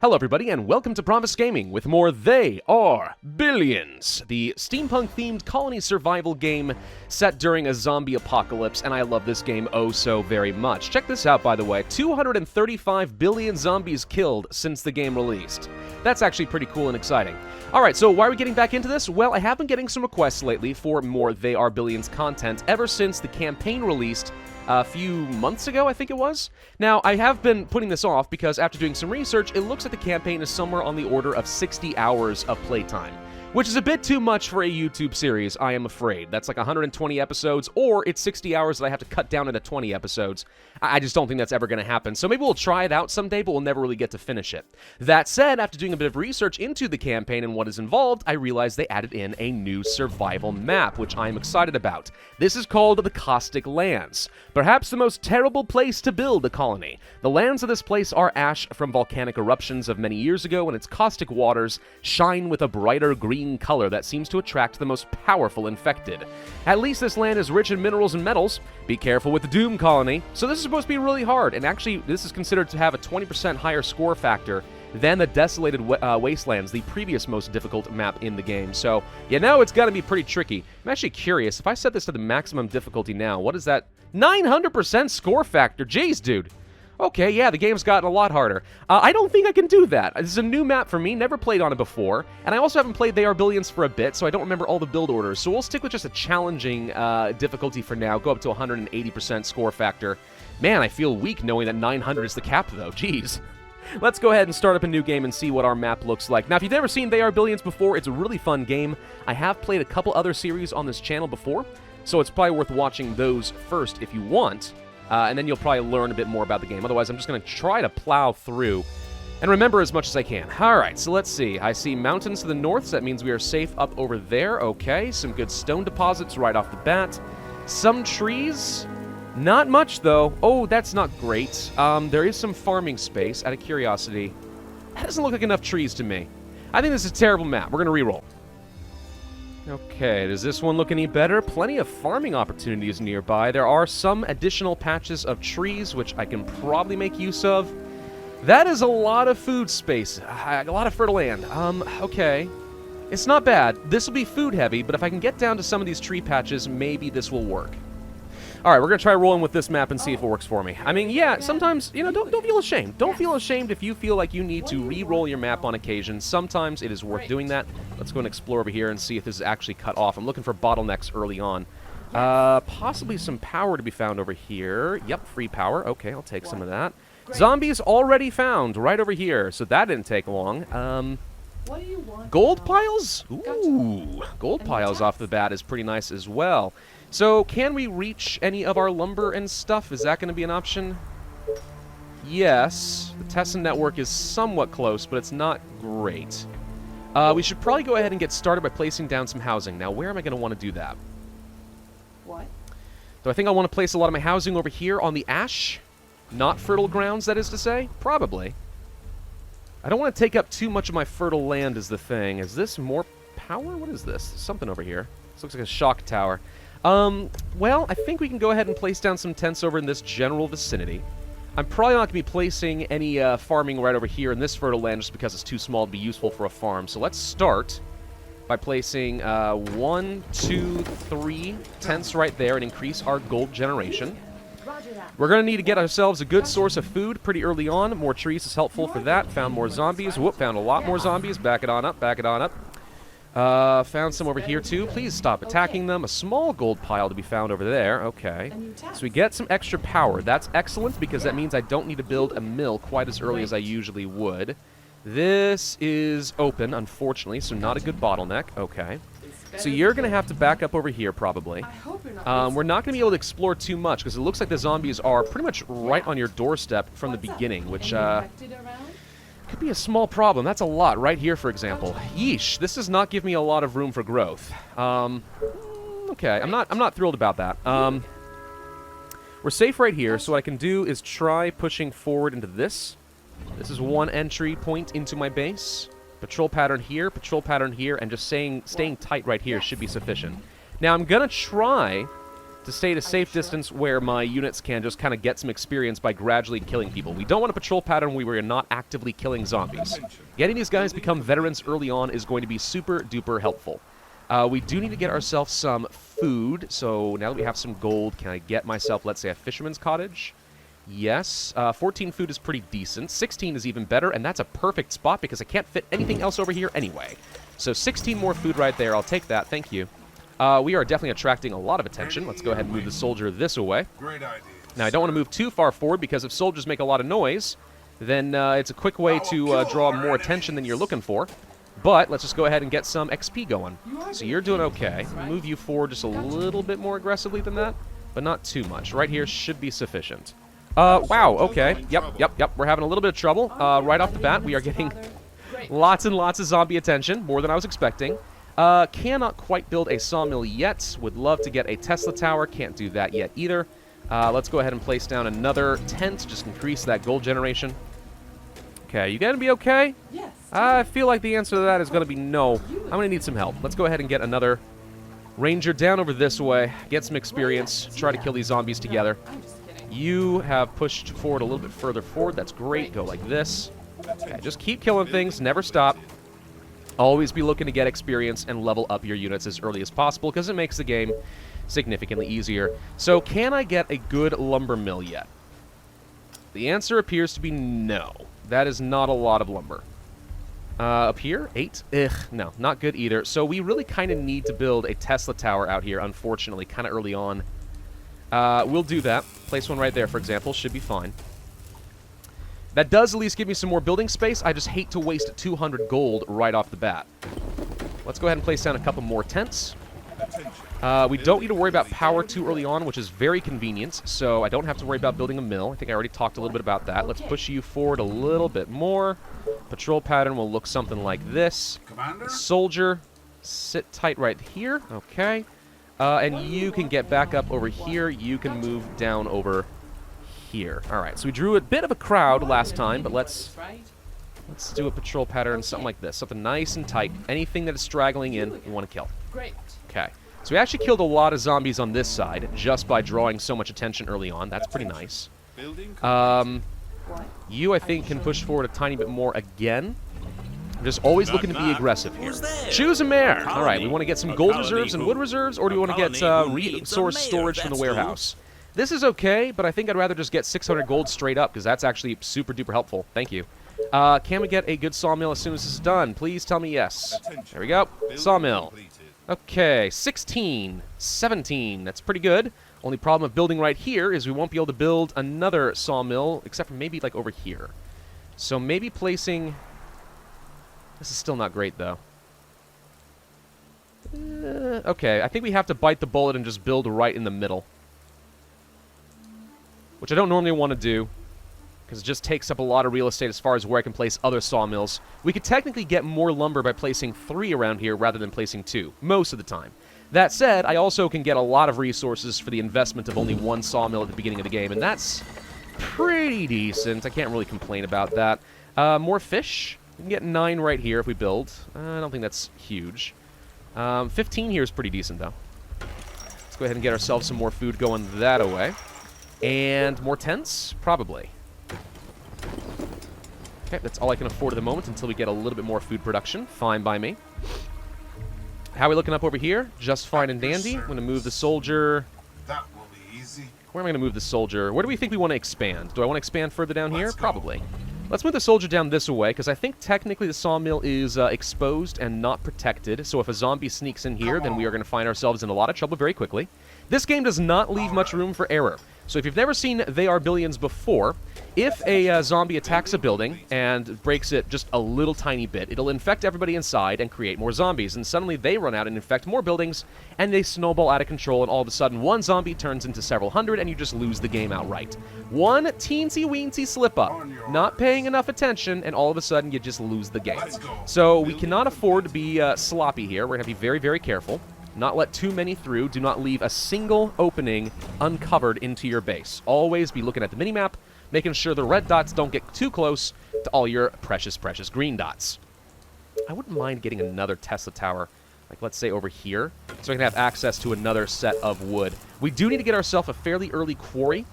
Hello everybody, and welcome to Pravus Gaming with more They Are Billions, the steampunk-themed colony survival game set during a zombie apocalypse, and I love this game oh so very much. Check this out, by the way, 235 billion zombies killed since the game released. That's actually pretty cool and exciting. Alright, so why are we getting back into this? Well, I have been getting some requests lately for more They Are Billions content ever since the campaign released a few months ago, I think it was. Now, I have been putting this off because after doing some research, it looks like the campaign is somewhere on the order of 60 hours of playtime, which is a bit too much for a YouTube series, I am afraid. That's like 120 episodes, or it's 60 hours that I have to cut down into 20 episodes. I just don't think that's ever going to happen. So maybe we'll try it out someday, but we'll never really get to finish it. That said, after doing a bit of research into the campaign and what is involved, I realized they added in a new survival map, which I am excited about. This is called the Caustic Lands. Perhaps the most terrible place to build a colony. The lands of this place are ash from volcanic eruptions of many years ago, and its caustic waters shine with a brighter green color that seems to attract the most powerful infected. At least this land is rich in minerals and metals. Be careful with the Doom Colony. So this is supposed to be really hard, and actually this is considered to have a 20% higher score factor than the Desolated Wastelands, the previous most difficult map in the game. So, you know it's gonna be pretty tricky. I'm actually curious, if I set this to the maximum difficulty now, what is that? 900% score factor! Jeez, dude! Okay, yeah, the game's gotten a lot harder. I don't think I can do that. This is a new map for me, never played on it before, and I also haven't played They Are Billions for a bit, so I don't remember all the build orders. So we'll stick with just a challenging difficulty for now, go up to 180% score factor. Man, I feel weak knowing that 900 is the cap, though. Jeez. Let's go ahead and start up a new game and see what our map looks like. Now, if you've never seen They Are Billions before, it's a really fun game. I have played a couple other series on this channel before, so it's probably worth watching those first if you want. And then you'll probably learn a bit more about the game. Otherwise, I'm just going to try to plow through and remember as much as I can. Alright, so let's see. I see mountains to the north, so that means we are safe up over there. Okay, some good stone deposits right off the bat. Some trees. Not much, though. Oh, that's not great. There is some farming space, out of curiosity. That doesn't look like enough trees to me. I think this is a terrible map. We're going to re-roll. Okay, does this one look any better? Plenty of farming opportunities nearby. There are some additional patches of trees, which I can probably make use of. That is a lot of food space. A lot of fertile land. Okay. It's not bad. This will be food heavy, but if I can get down to some of these tree patches, maybe this will work. Alright, we're going to try rolling with this map and see if it works for me. I mean, yeah, sometimes, you know, don't feel ashamed. Don't feel ashamed if you feel like you need to re-roll your map on occasion. Sometimes it is worth doing that. Let's go and explore over here and see if this is actually cut off. I'm looking for bottlenecks early on. Possibly some power to be found over here. Yep, free power. Okay, I'll take some of that. Zombies already found right over here, so that didn't take long. What do you want? Gold piles? Ooh, gold piles off the bat is pretty nice as well. So, can we reach any of our lumber and stuff? Is that going to be an option? Yes. The Tesla network is somewhat close, but it's not great. We should probably go ahead and get started by placing down some housing. Now, where am I going to want to do that? What? Do I think I want to place a lot of my housing over here on the ash? Not fertile grounds, that is to say? Probably. I don't want to take up too much of my fertile land is the thing. Is this more power? What is this? Something over here. This looks like a shock tower. Well, I think we can go ahead and place down some tents over in this general vicinity. I'm probably not going to be placing any farming right over here in this fertile land just because it's too small to be useful for a farm. So let's start by placing 1, 2, 3 tents right there and increase our gold generation. We're going to need to get ourselves a good source of food pretty early on. More trees is helpful for that. Found more zombies. Whoop, found a lot more zombies. Back it on up, back it on up. Found some over here too. Please stop attacking them. A small gold pile to be found over there. Okay. So we get some extra power. That's excellent because that means I don't need to build a mill quite as early as I usually would. This is open, unfortunately, so not a good bottleneck. Okay. So you're going to have to back up over here, probably. We're not going to be able to explore too much because it looks like the zombies are pretty much right on your doorstep from the beginning, which, could be a small problem. That's a lot right here, for example. Yeesh, this does not give me a lot of room for growth. Okay, I'm not thrilled about that. We're safe right here, so what I can do is try pushing forward into this. This is one entry point into my base. Patrol pattern here, and just staying tight right here should be sufficient. Now, I'm gonna try to stay at a safe distance where my units can just kind of get some experience by gradually killing people. We don't want a patrol pattern where we're not actively killing zombies. Getting these guys become veterans early on is going to be super duper helpful. We do need to get ourselves some food, so now that we have some gold, can I get myself, let's say, a fisherman's cottage? Yes. 14 food is pretty decent. 16 is even better, and that's a perfect spot because I can't fit anything else over here anyway. So 16 more food right there. I'll take that. Thank you. We are definitely attracting a lot of attention. Let's go ahead and move the soldier this way. Great idea. Now, I don't want to move too far forward because if soldiers make a lot of noise, then it's a quick way to draw more attention than you're looking for. But let's just go ahead and get some XP going. So you're doing okay. Move you forward just a little bit more aggressively than that, but not too much. Right here should be sufficient. Wow, okay. Yep. We're having a little bit of trouble. Right off the bat, we are getting lots and lots of zombie attention, more than I was expecting. Cannot quite build a sawmill yet. Would love to get a Tesla tower. Can't do that yet either. Let's go ahead and place down another tent. Just increase that gold generation. Okay, you gonna be okay? Yes. I feel like the answer to that is gonna be no. I'm gonna need some help. Let's go ahead and get another ranger down over this way. Get some experience. Try to kill these zombies together. I'm just kidding. You have pushed forward a little bit further forward. That's great. Go like this. Okay, just keep killing things. Never stop. Always be looking to get experience and level up your units as early as possible because it makes the game significantly easier. So, can I get a good lumber mill yet? The answer appears to be no. That is not a lot of lumber. Up here, 8? Ugh, no, not good either. So we really kind of need to build a Tesla tower out here, unfortunately, kind of early on. We'll do that. Place one right there, for example. Should be fine. That does at least give me some more building space. I just hate to waste 200 gold right off the bat. Let's go ahead and place down a couple more tents. We don't need to worry about power too early on, which is very convenient, so I don't have to worry about building a mill. I think I already talked a little bit about that. Let's push you forward a little bit more. Patrol pattern will look something like this. Commander? Soldier, sit tight right here. Okay. And you can get back up over here. You can move down over here. All right, so we drew a bit of a crowd last time, but let's do a patrol pattern, something like this. Something nice and tight. Anything that is straggling in, we want to kill. Great. Okay. So we actually killed a lot of zombies on this side just by drawing so much attention early on. That's pretty nice. You, I think, can push forward a tiny bit more again. I'm just always looking to be aggressive here. Choose a mayor. All right, we want to get some gold reserves and wood reserves, or do we want to get resource storage from the warehouse? This is okay, but I think I'd rather just get 600 gold straight up, because that's actually super duper helpful. Thank you. Can we get a good sawmill as soon as this is done? Please tell me yes. There we go. Sawmill. Okay, 16, 17. That's pretty good. Only problem of building right here is we won't be able to build another sawmill, except for maybe like over here. So maybe placing... This is still not great, though. Okay, I think we have to bite the bullet and just build right in the middle. Which I don't normally want to do, because it just takes up a lot of real estate as far as where I can place other sawmills. We could technically get more lumber by placing 3 around here rather than placing 2, most of the time. That said, I also can get a lot of resources for the investment of only 1 sawmill at the beginning of the game, and that's pretty decent. I can't really complain about that. More fish. We can get 9 right here if we build. I don't think that's huge. 15 here is pretty decent, though. Let's go ahead and get ourselves some more food going that away. And more tents? Probably. Okay, that's all I can afford at the moment until we get a little bit more food production. Fine by me. How are we looking up over here? Just fine and dandy. I'm going to move the soldier. That will be easy. Where am I going to move the soldier? Where do we think we want to expand? Do I want to expand further down here? Probably. Let's move the soldier down this way, because I think technically the sawmill is exposed and not protected. So if a zombie sneaks in here, then we are going to find ourselves in a lot of trouble very quickly. This game does not leave much room for error. So if you've never seen They Are Billions before, if a zombie attacks a building and breaks it just a little tiny bit, it'll infect everybody inside and create more zombies. And suddenly they run out and infect more buildings, and they snowball out of control, and all of a sudden one zombie turns into several hundred, and you just lose the game outright. One teensy-weensy slip-up, not paying enough attention, and all of a sudden you just lose the game. So we cannot afford to be sloppy here. We're going to be very, very careful. Not let too many through. Do not leave a single opening uncovered into your base. Always be looking at the minimap, making sure the red dots don't get too close to all your precious, precious green dots. I wouldn't mind getting another Tesla tower, like let's say over here, so I can have access to another set of wood. We do need to get ourselves a fairly early quarry,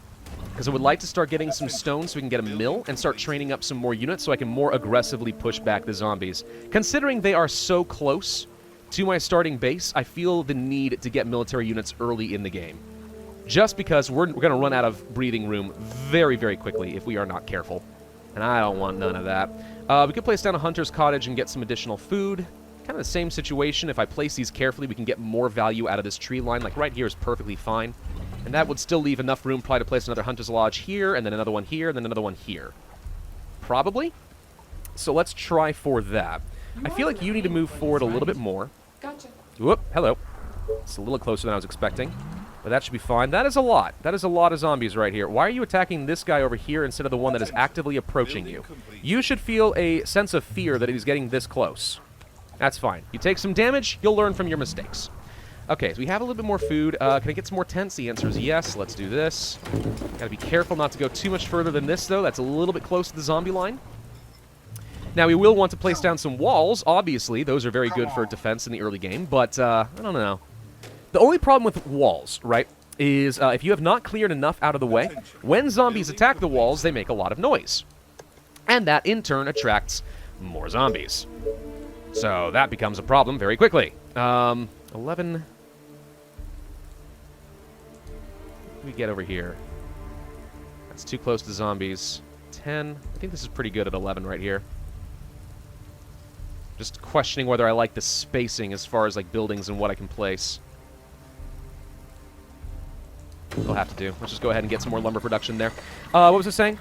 because I would like to start getting some stone so we can get a mill and start training up some more units so I can more aggressively push back the zombies. Considering they are so close to my starting base, I feel the need to get military units early in the game. Just because we're going to run out of breathing room very, very quickly if we are not careful. And I don't want none of that. We could place down a hunter's cottage and get some additional food. Kind of the same situation. If I place these carefully, we can get more value out of this tree line. Like right here is perfectly fine. And that would still leave enough room probably to place another hunter's lodge here, and then another one here, and then another one here. Probably. So let's try for that. I feel like you need to move forward a little bit more. Gotcha. Whoop, hello. It's a little closer than I was expecting. But that should be fine. That is a lot. That is a lot of zombies right here. Why are you attacking this guy over here instead of the one that is actively approaching you? You should feel a sense of fear that he's getting this close. That's fine. You take some damage, you'll learn from your mistakes. Okay, so we have a little bit more food. Can I get some more tents? The answer is yes. Let's do this. Gotta be careful not to go too much further than this, though. That's a little bit close to the zombie line. Now, we will want to place down some walls. Obviously, those are very good for defense in the early game, but I don't know. The only problem with walls, right, is if you have not cleared enough out of the way, when zombies attack the walls, they make a lot of noise. And that, in turn, attracts more zombies. So that becomes a problem very quickly. 11... we get over here? That's too close to zombies. 10. I think this is pretty good at 11 right here. Just questioning whether I like the spacing as far as like buildings and what I can place. We'll have to do. Let's just go ahead and get some more lumber production there. What was I saying?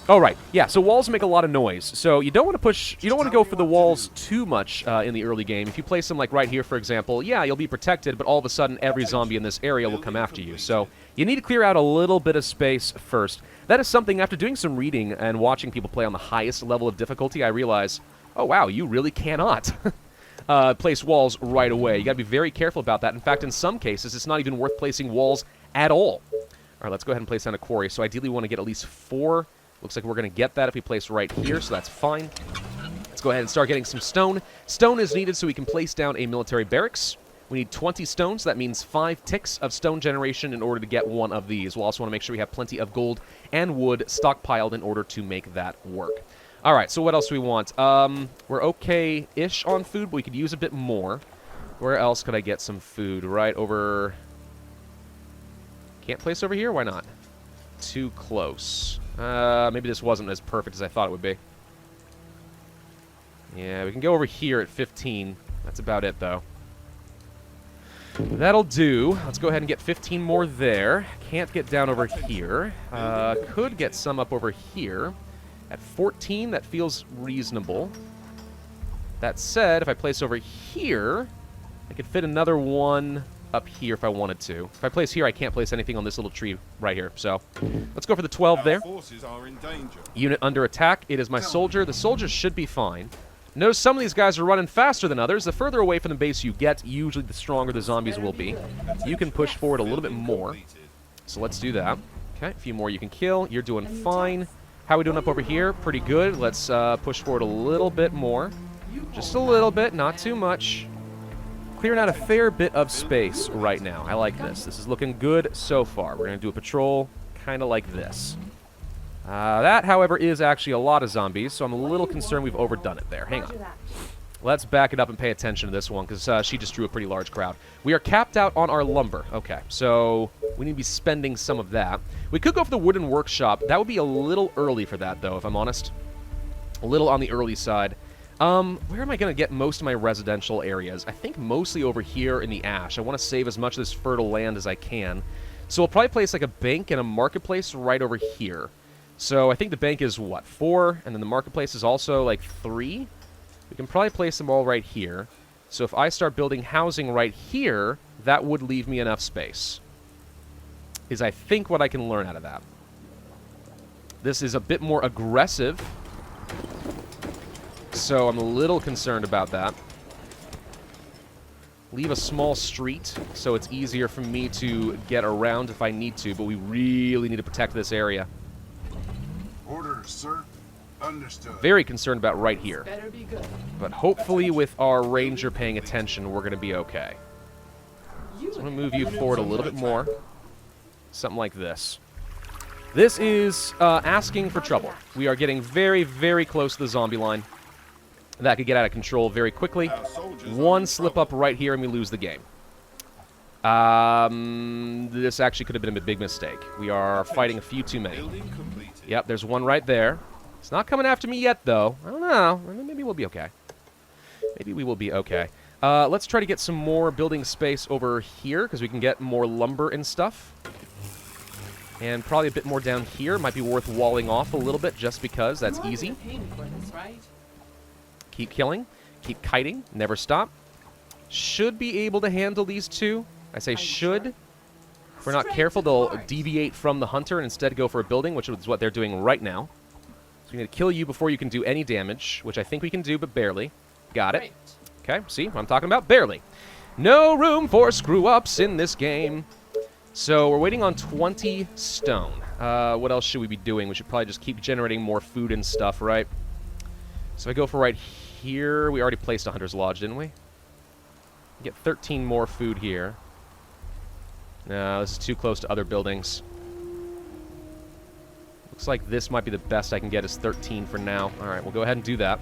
Oh, right. Yeah, so walls make a lot of noise. So you don't want to push... you don't want to go for the walls too much in the early game. If you place them, like, right here, for example, yeah, you'll be protected, but all of a sudden, every zombie in this area will come after you. So you need to clear out a little bit of space first. That is something, after doing some reading and watching people play on the highest level of difficulty, I realize, oh, wow, you really cannot place walls right away. You got to be very careful about that. In fact, in some cases, it's not even worth placing walls at all. All right, let's go ahead and place down a quarry. So ideally, we want to get at least 4... looks like we're going to get that if we place right here, so that's fine. Let's go ahead and start getting some stone. Stone is needed so we can place down a military barracks. We need 20 stones, so that means 5 ticks of stone generation in order to get one of these. We'll also want to make sure we have plenty of gold and wood stockpiled in order to make that work. All right, so what else do we want? We're okay-ish on food, but we could use a bit more. Where else could I get some food? Right over... can't place over here? Why not? Too close. Maybe this wasn't as perfect as I thought it would be. Yeah, we can go over here at 15. That's about it, though. That'll do. Let's go ahead and get 15 more there. Can't get down over here. Could get some up over here. At 14, that feels reasonable. That said, if I place over here, I could fit another one up here if I wanted to. If I place here, I can't place anything on this little tree right here. So let's go for the 12 there. Unit under attack. It is my soldier. The soldiers should be fine. Notice some of these guys are running faster than others. The further away from the base you get, usually the stronger the zombies will be. You can push forward a little bit more. So let's do that. Okay, a few more you can kill. You're doing fine. How are we doing up over here? Pretty good. Let's push forward a little bit more. Just a little bit, not too much. Clearing out a fair bit of space right now. I like this. This is looking good so far. We're going to do a patrol kind of like this. That, however, is actually a lot of zombies, so I'm a little concerned we've overdone it there. Hang on. Let's back it up and pay attention to this one, because she just drew a pretty large crowd. We are capped out on our lumber. Okay, so we need to be spending some of that. We could go for the wooden workshop. That would be a little early for that, though, if I'm honest. A little on the early side. Where am I going to get most of my residential areas? I think mostly over here in the ash. I want to save as much of this fertile land as I can. So we'll probably place like a bank and a marketplace right over here. So I think the bank is, what, 4? And then the marketplace is also like 3? We can probably place them all right here. So if I start building housing right here, that would leave me enough space. Is I think what I can learn out of that. This is a bit more aggressive. So I'm a little concerned about that. Leave a small street so it's easier for me to get around if I need to, but we really need to protect this area. Orders, sir. Understood. Very concerned about right here. Better be good. But hopefully with our ranger paying attention, we're going to be okay. So I'm going to move you forward a little bit more. Something like this. This is asking for trouble. We are getting very, very close to the zombie line. That could get out of control very quickly. One slip up right here and we lose the game. This actually could have been a big mistake. We are fighting a few too many. Yep, there's one right there. It's not coming after me yet, though. I don't know. Maybe we'll be okay. Maybe we will be okay. Let's try to get some more building space over here, because we can get more lumber and stuff. And probably a bit more down here. Might be worth walling off a little bit, just because that's easy. Keep killing. Keep kiting. Never stop. Should be able to handle these two. I say should. If we're not careful, they'll deviate from the hunter and instead go for a building, which is what they're doing right now. So we need to kill you before you can do any damage, which I think we can do, but barely. Got it. Okay, see what I'm talking about? Barely. No room for screw-ups in this game. So we're waiting on 20 stone. What else should we be doing? We should probably just keep generating more food and stuff, right? So I go for right here. We already placed a hunter's lodge, didn't we? Get 13 more food here. No, this is too close to other buildings. Looks like this might be the best I can get is 13 for now. All right, we'll go ahead and do that.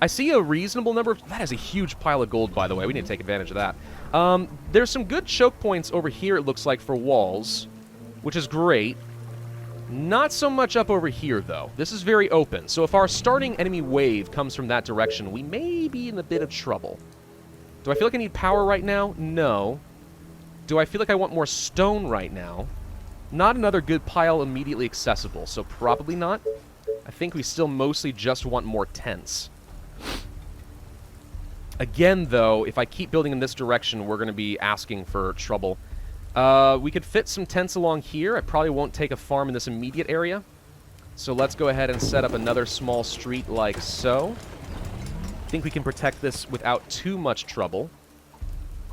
I see a reasonable number. That is a huge pile of gold, by the way. We need to take advantage of that. There's some good choke points over here, it looks like, for walls, which is great. Not so much up over here, though. This is very open. So if our starting enemy wave comes from that direction, we may be in a bit of trouble. Do I feel like I need power right now? No. Do I feel like I want more stone right now? Not another good pile immediately accessible, so probably not. I think we still mostly just want more tents. Again, though, if I keep building in this direction, we're going to be asking for trouble. We could fit some tents along here. I probably won't take a farm in this immediate area. So let's go ahead and set up another small street like so. I think we can protect this without too much trouble.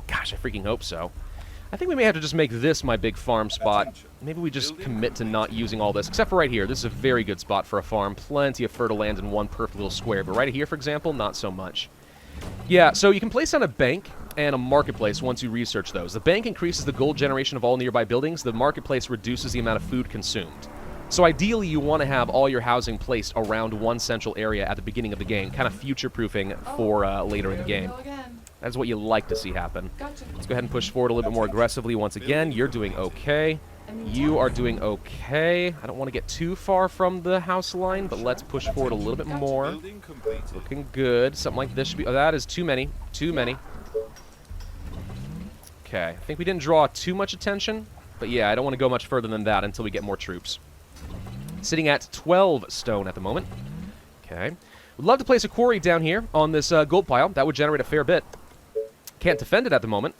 Gosh, I freaking hope so. I think we may have to just make this my big farm spot. Maybe we just commit to not using all this, except for right here. This is a very good spot for a farm. Plenty of fertile land in one perfect little square. But right here, for example, not so much. Yeah, so you can place down a bank and a marketplace once you research those. The bank increases the gold generation of all nearby buildings. The marketplace reduces the amount of food consumed. So ideally, you want to have all your housing placed around one central area at the beginning of the game, kind of future-proofing for later in the game. That's what you like to see happen. Gotcha. Let's go ahead and push forward a little bit more aggressively once again. You're doing okay. You are doing okay. I don't want to get too far from the house line, but let's push forward a little bit more. Looking good. Something like this should be... Oh, that is too many. Too many. Okay. I think we didn't draw too much attention, but yeah, I don't want to go much further than that until we get more troops. Sitting at 12 stone at the moment. Okay. Would love to place a quarry down here on this gold pile. That would generate a fair bit. Can't defend it at the moment,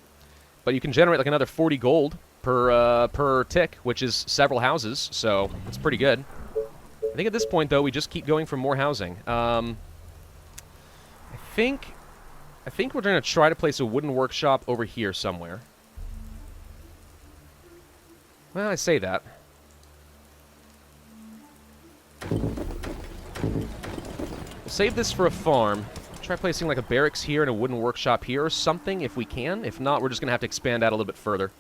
but you can generate like another 40 gold per tick, which is several houses, so it's pretty good. I think at this point, though, we just keep going for more housing. I think we're going to try to place a wooden workshop over here somewhere. Well, I say that. We'll save this for a farm. Try placing like a barracks here and a wooden workshop here or something if we can. If not, we're just going to have to expand out a little bit further.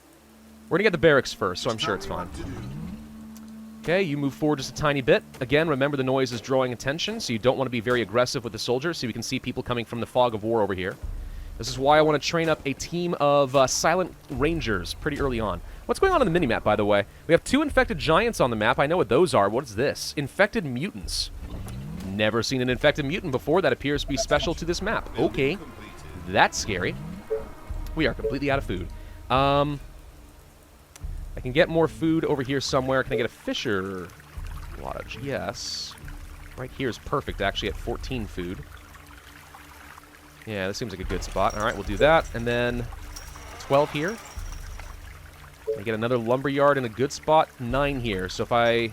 We're going to get the barracks first, so I'm sure it's fine. Okay, you move forward just a tiny bit. Again, remember the noise is drawing attention, so you don't want to be very aggressive with the soldiers, so we can see people coming from the fog of war over here. This is why I want to train up a team of silent rangers pretty early on. What's going on the minimap, by the way? We have 2 infected giants on the map. I know what those are. What is this? Infected mutants. Never seen an infected mutant before. That appears to be special to this map. Okay. That's scary. We are completely out of food. I can get more food over here somewhere. Can I get a fisher lodge? Yes. Right here is perfect, actually, at 14 food. Yeah, this seems like a good spot. All right, we'll do that. And then 12 here. I get another lumber yard in a good spot. 9 here. So if I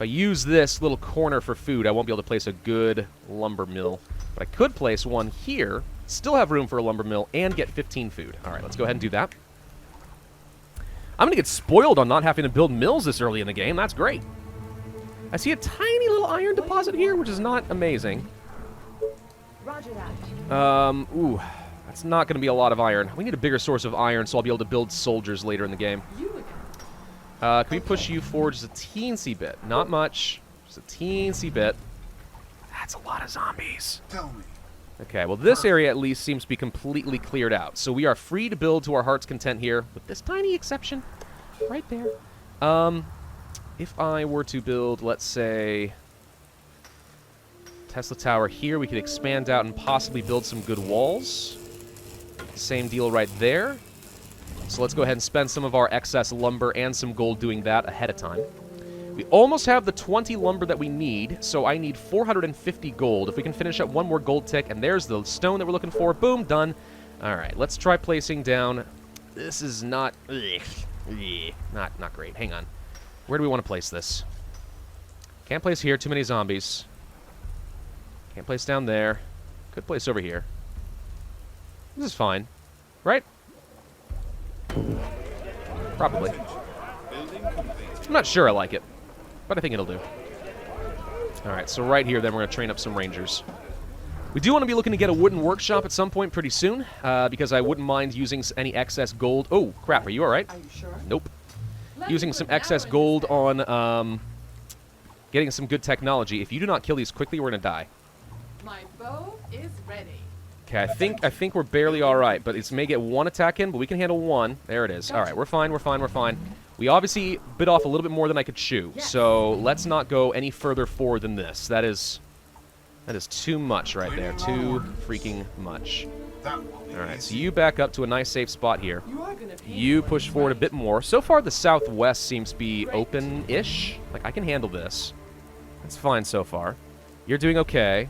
use this little corner for food, I won't be able to place a good lumber mill. But I could place one here, still have room for a lumber mill, and get 15 food. All right, let's go ahead and do that. I'm going to get spoiled on not having to build mills this early in the game. That's great. I see a tiny little iron deposit here, which is not amazing. Roger that. Ooh. That's not going to be a lot of iron. We need a bigger source of iron so I'll be able to build soldiers later in the game. You again. Can we push you forward just a teensy bit? Not much. Just a teensy bit. That's a lot of zombies. Tell me. Okay, well this area at least seems to be completely cleared out. So we are free to build to our heart's content here, with this tiny exception right there. If I were to build, let's say, Tesla Tower here, we could expand out and possibly build some good walls. Same deal right there. So let's go ahead and spend some of our excess lumber and some gold doing that ahead of time. We almost have the 20 lumber that we need, so I need 450 gold. If we can finish up one more gold tick, and there's the stone that we're looking for. Boom, done. All right, let's try placing down. This is not, not great. Hang on. Where do we want to place this? Can't place here. Too many zombies. Can't place down there. Good place over here. This is fine, right? Probably. I'm not sure I like it, but I think it'll do. Alright, so right here, then we're going to train up some rangers. We do want to be looking to get a wooden workshop at some point pretty soon, because I wouldn't mind using any excess gold. Oh, crap, are you alright? Are you sure? Nope. Using some excess gold on getting some good technology. If you do not kill these quickly, we're going to die. My bow is ready. Okay, I think we're barely alright, but it may get one attack in, but we can handle one. There it is. Alright, we're fine, we're fine, we're fine. We obviously bit off a little bit more than I could chew, so let's not go any further forward than this. That is too much right there. Too freaking much. Alright, so you back up to a nice safe spot here. You push forward a bit more. So far, the southwest seems to be open-ish. Like, I can handle this. It's fine so far. You're doing okay.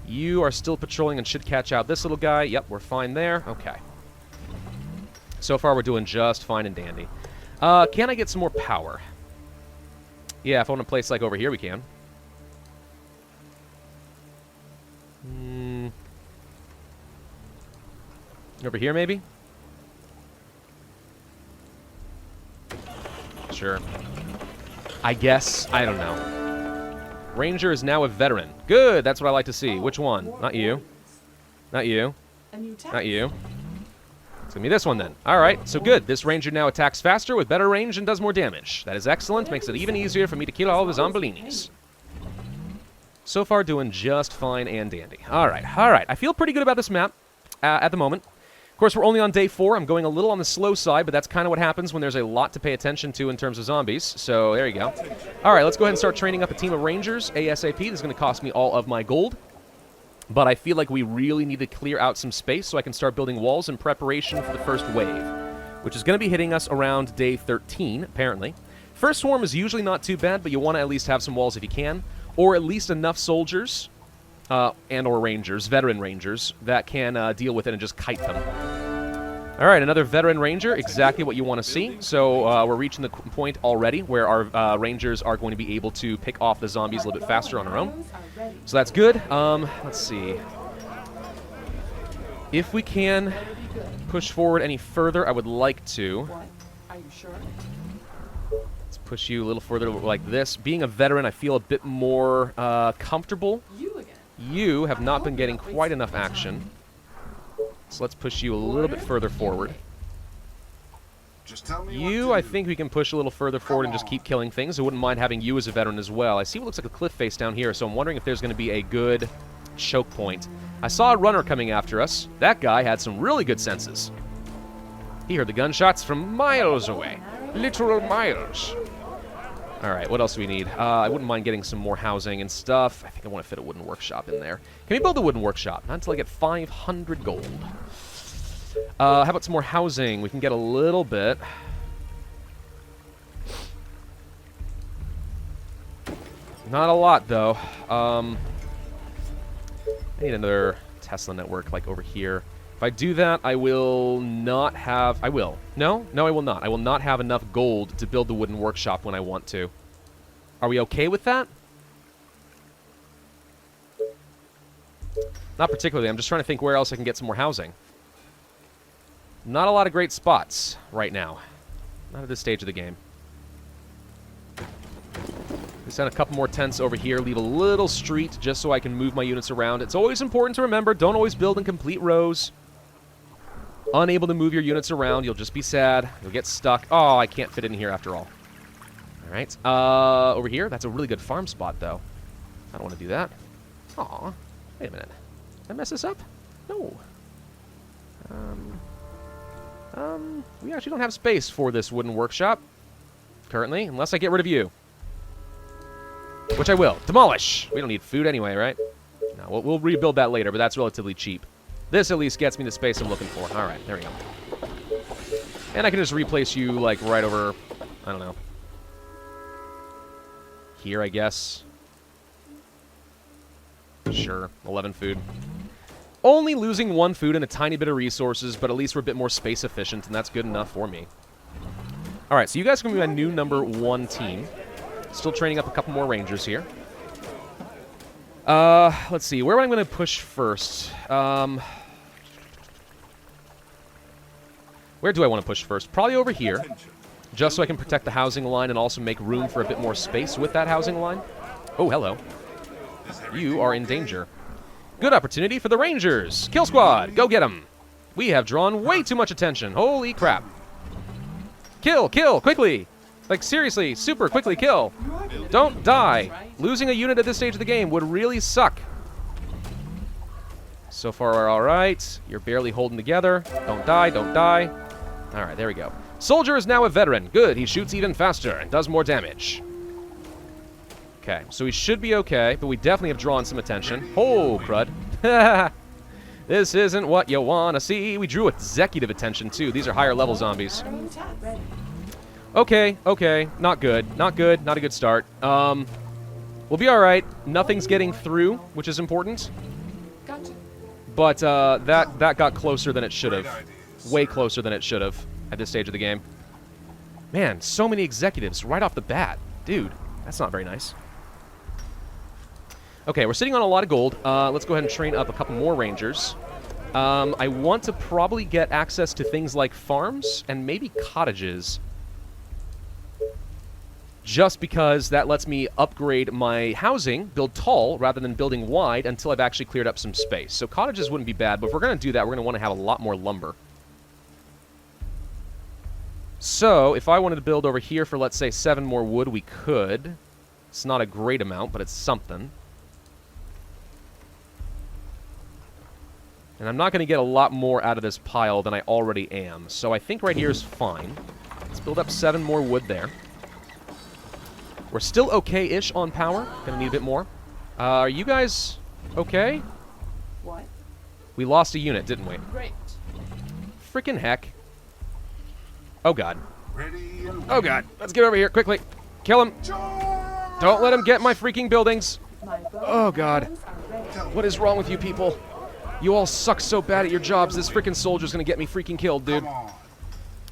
You are still patrolling and should catch out this little guy. Yep, we're fine there. Okay. So far, we're doing just fine and dandy. Can I get some more power? Yeah, if I want to place like over here, we can. Over here, maybe? Sure. I guess. I don't know. Ranger is now a veteran. Good, that's what I like to see. Which one? Not you. Not you. Not you. It's gonna be this one then. Alright, so good. This ranger now attacks faster with better range and does more damage. That is excellent. Makes it even easier for me to kill all the zombolinis. So far, doing just fine and dandy. Alright, alright. I feel pretty good about this map at the moment. Of course, we're only on day 4. I'm going a little on the slow side, but that's kind of what happens when there's a lot to pay attention to in terms of zombies. So there you go. All right, let's go ahead and start training up a team of rangers ASAP. This is going to cost me all of my gold. But I feel like we really need to clear out some space so I can start building walls in preparation for the first wave, which is going to be hitting us around day 13, apparently. First swarm is usually not too bad, but you want to at least have some walls if you can, or at least enough soldiers and or rangers, veteran rangers, that can deal with it and just kite them. All right, another veteran ranger, exactly what you want to see. So we're reaching the point already where our rangers are going to be able to pick off the zombies a little bit faster on their own. So that's good. Let's see. If we can push forward any further, I would like to. What? Are you sure? Let's push you a little further like this. Being a veteran, I feel a bit more comfortable. You again. You have not been getting quite enough action. So let's push you a little bit further forward. Just tell me You, I think we can push a little further forward and just keep killing things. I wouldn't mind having you as a veteran as well. I see what looks like a cliff face down here, so I'm wondering if there's going to be a good choke point. I saw a runner coming after us. That guy had some really good senses. He heard the gunshots from miles away. Literal miles. Alright, what else do we need? I wouldn't mind getting some more housing and stuff. I think I want to fit a wooden workshop in there. Can we build a wooden workshop? Not until I get 500 gold. How about some more housing? We can get a little bit. Not a lot, though. I need another Tesla network, like, over here. If I do that, I will not have... I will. No? No, I will not. I will not have enough gold to build the wooden workshop when I want to. Are we okay with that? Not particularly. I'm just trying to think where else I can get some more housing. Not a lot of great spots right now. Not at this stage of the game. We send a couple more tents over here, leave a little street just so I can move my units around. It's always important to remember, don't always build in complete rows. Unable to move your units around. You'll just be sad. You'll get stuck. Oh, I can't fit in here after all. All right. Over here. That's a really good farm spot, though. I don't want to do that. Aw. Wait a minute. Did I mess this up? No. We actually don't have space for this wooden workshop currently, unless I get rid of you. Which I will. Demolish! We don't need food anyway, right? No, we'll rebuild that later, but that's relatively cheap. This at least gets me the space I'm looking for. Alright, there we go. And I can just replace you, like, right over, I don't know, here, I guess. Sure, 11 food. Only losing 1 food and a tiny bit of resources, but at least we're a bit more space efficient, and that's good enough for me. Alright, so you guys are going to be my new number 1 team. Still training up a couple more rangers here. Let's see, where am I going to push first? Where do I want to push first? Probably over here, just so I can protect the housing line and also make room for a bit more space with that housing line. Oh, hello. You are in danger. Good opportunity for the Rangers. Kill squad, go get them. We have drawn way too much attention. Holy crap. Kill, kill, quickly. Like, seriously, super quickly kill. Don't die. Losing a unit at this stage of the game would really suck. So far, we're all right. You're barely holding together. Don't die, don't die. All right, there we go. Soldier is now a veteran. Good, he shoots even faster and does more damage. Okay, so we should be okay, but we definitely have drawn some attention. Oh, crud. This isn't what you want to see. We drew executive attention, too. These are higher level zombies. Okay, okay. Not good. Not good. Not a good start. We'll be all right. Nothing's getting through, which is important. Gotcha. But that got closer than it should have. Way closer than it should have at this stage of the game. Man, so many executives right off the bat. Dude, that's not very nice. Okay, we're sitting on a lot of gold. Let's go ahead and train up a couple more rangers. I want to probably get access to things like farms and maybe cottages. Just because that lets me upgrade my housing, build tall rather than building wide until I've actually cleared up some space. So cottages wouldn't be bad, but if we're going to do that, we're going to want to have a lot more lumber. So if I wanted to build over here for, let's say, 7 more wood, we could. It's not a great amount, but it's something. And I'm not going to get a lot more out of this pile than I already am. So I think right here is fine. Let's build up 7 more wood there. We're still okay-ish on power. Gonna need a bit more. Are you guys okay? What? We lost a unit, didn't we? Great. Frickin' heck. Oh, God. Ready and Oh, God. Let's get over here, quickly. Kill him. Don't let him get my freaking buildings. My bow Oh, and God. arrows are ready. What is wrong with you people? You all suck so bad at your jobs, this frickin' soldier's gonna get me freaking killed, dude. come on.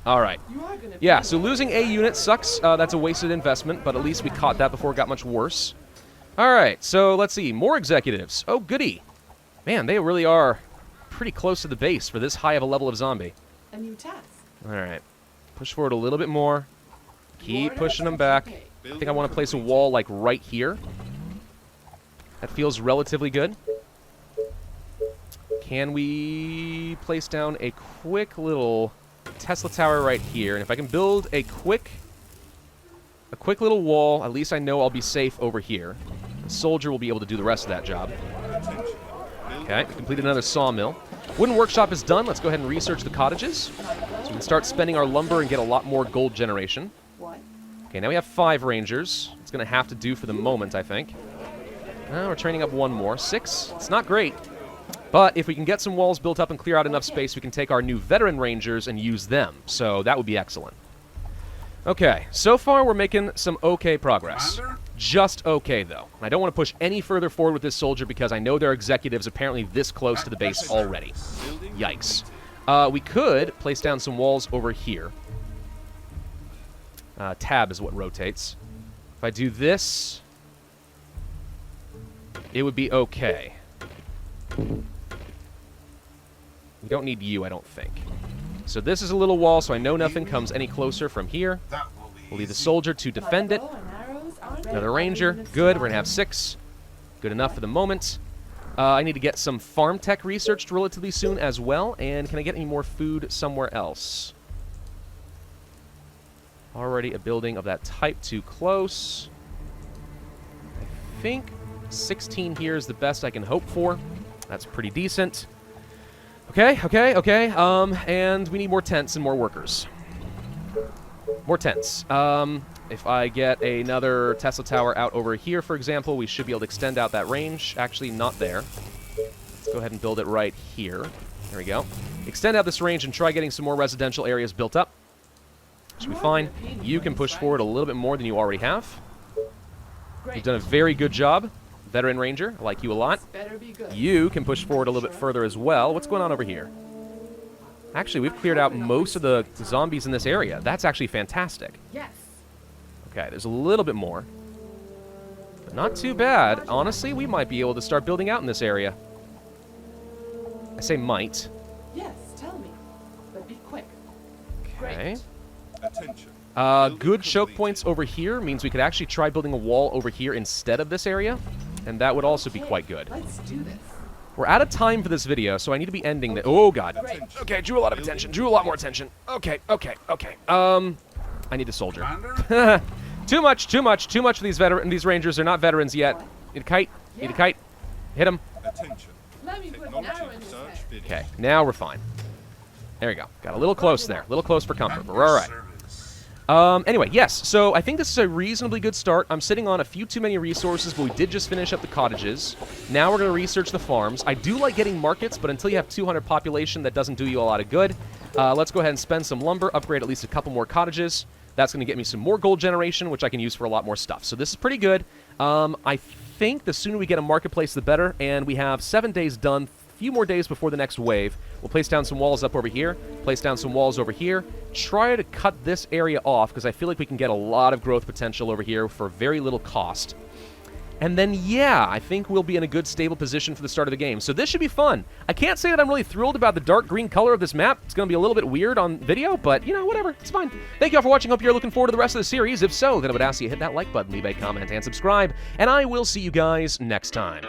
Alright. You are gonna Yeah, be so losing a unit sucks. That's a wasted investment, but at least we caught that before it got much worse. Alright, so let's see. More executives. Oh, goody. Man, they really are pretty close to the base for this high of a level of zombie. a new task. Alright. Push forward a little bit more. Keep More pushing them attempts back. okay. I think I want to place a wall, like, right here. That feels relatively good. Can we place down a quick little Tesla tower right here? And if I can build a quick little wall, at least I know I'll be safe over here. The soldier will be able to do the rest of that job. Okay, we completed another sawmill. Wooden workshop is done. Let's go ahead and research the cottages. So we can start spending our lumber and get a lot more gold generation. What? Okay, now we have 5 rangers. It's going to have to do for the moment, I think. We're training up 1 more. 6. It's not great. But if we can get some walls built up and clear out enough space, we can take our new veteran rangers and use them. So that would be excellent. Okay, so far we're making some okay progress. Commander? Just okay, though. I don't want to push any further forward with this soldier because I know there are executives apparently this close to the base already. Yikes. We could place down some walls over here. Tab is what rotates. If I do this, it would be okay. We don't need you, I don't think. So this is a little wall, so I know nothing comes any closer from here. That will be We'll leave the easy. soldier to My defend it. bow and arrows are ready. Another ranger. Good. We're going to have 6. Good enough for the moment. I need to get some farm tech researched relatively soon as well. And can I get any more food somewhere else? Already a building of that type too close. I think 16 here is the best I can hope for. That's pretty decent. Okay. And we need more tents and more workers. More tents. If I get another Tesla tower out over here, for example, we should be able to extend out that range. Actually, not there. Let's go ahead and build it right here. There we go. Extend out this range and try getting some more residential areas built up. Should be fine. You can push forward a little bit more than you already have. You've done a very good job, Veteran Ranger. I like you a lot. You can push forward a little bit further as well. What's going on over here? Actually, we've cleared out most of the zombies in this area. That's actually fantastic. Yes. Okay, there's a little bit more. But not too bad. Honestly, we might be able to start building out in this area. I say might. Yes, tell me. But be quick. Okay. Attention. Good choke points over here means we could actually try building a wall over here instead of this area. And that would also be quite good. Let's do this. We're out of time for this video, so I need to be ending the... Oh, God. Okay, drew a lot of attention. Drew a lot more attention. Okay. I need a soldier. Commander? Too much for these rangers. They're not veterans yet. Need a kite. Need a kite. Hit them. Attention. Let me put an arrow in his head. Okay, now we're fine. There we go. Got a little close there. A little close for comfort, but we're all right. Anyway, yes, so I think this is a reasonably good start. I'm sitting on a few too many resources, but we did just finish up the cottages. Now we're going to research the farms. I do like getting markets, but until you have 200 population, that doesn't do you a lot of good. Let's go ahead and spend some lumber, upgrade at least a couple more cottages. That's going to get me some more gold generation, which I can use for a lot more stuff. So this is pretty good. I think the sooner we get a marketplace, the better, and we have 7 days done. Few more days before the next wave. We'll place down some walls up over here, place down some walls over here, try to cut this area off because I feel like we can get a lot of growth potential over here for very little cost. And then, yeah, I think we'll be in a good, stable position for the start of the game. So this should be fun. I can't say that I'm really thrilled about the dark green color of this map. It's going to be a little bit weird on video, but, you know, whatever. It's fine. Thank you all for watching. Hope you're looking forward to the rest of the series. If so, then I would ask you to hit that like button, leave a comment, and subscribe. And I will see you guys next time.